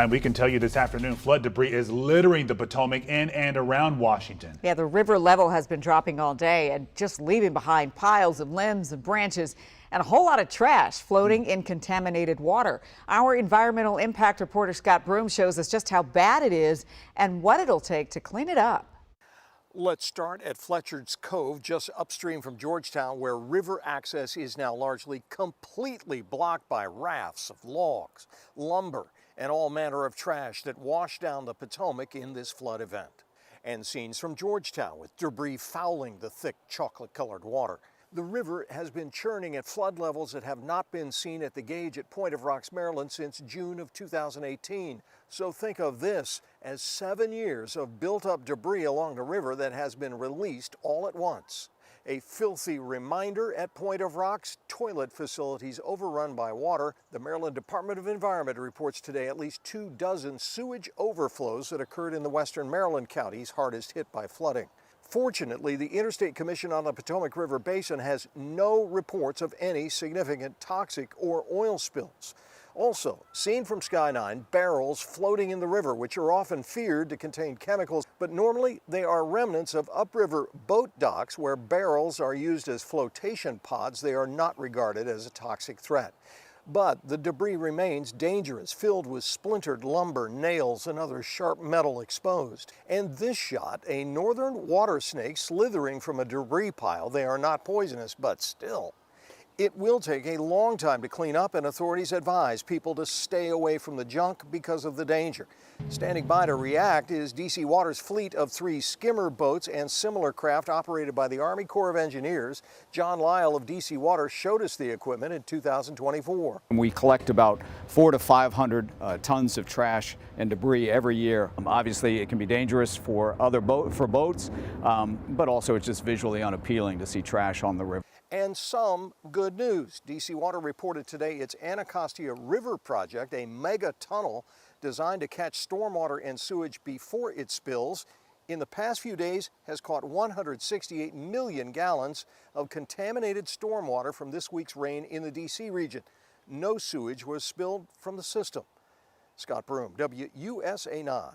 And we can tell you this afternoon, flood debris is littering the Potomac in and around Washington. Yeah, the river level has been dropping all day and just leaving behind piles of limbs and branches and a whole lot of trash floating in contaminated water. Our environmental impact reporter Scott Broom shows us just how bad it is and what it'll take to clean it up. Let's start at Fletchers Cove, just upstream from Georgetown, where river access is now largely completely blocked by rafts of logs, lumber, and all manner of trash that wash down the Potomac in this flood event. And scenes from Georgetown with debris fouling the thick chocolate-colored water. The river has been churning at flood levels that have not been seen at the gauge at Point of Rocks, Maryland since June of 2018. So think of this as 7 years of built-up debris along the river that has been released all at once. A filthy reminder at Point of Rocks, toilet facilities overrun by water. The Maryland Department of Environment reports today at least 24 sewage overflows that occurred in the western Maryland counties hardest hit by flooding. Fortunately, the Interstate Commission on the Potomac River Basin has no reports of any significant toxic or oil spills. Also, seen from Sky 9, barrels floating in the river, which are often feared to contain chemicals, but normally they are remnants of upriver boat docks where barrels are used as flotation pods. They are not regarded as a toxic threat. But the debris remains dangerous, filled with splintered lumber, nails, and other sharp metal exposed. And this shot, a northern water snake slithering from a debris pile. They are not poisonous, but still. It will take a long time to clean up, and authorities advise people to stay away from the junk because of the danger. Standing by to react is D.C. Water's fleet of 3 skimmer boats and similar craft operated by the Army Corps of Engineers. John Lyle of D.C. Water showed us the equipment in 2024. We collect about 400 to 500 tons of trash and debris every year. Obviously, it can be dangerous for boats, but also it's just visually unappealing to see trash on the river. And some good news. D.C. Water reported today its Anacostia River project, a mega tunnel designed to catch stormwater and sewage before it spills, in the past few days has caught 168 million gallons of contaminated stormwater from this week's rain in the D.C. region. No sewage was spilled from the system. Scott Broom, WUSA 9.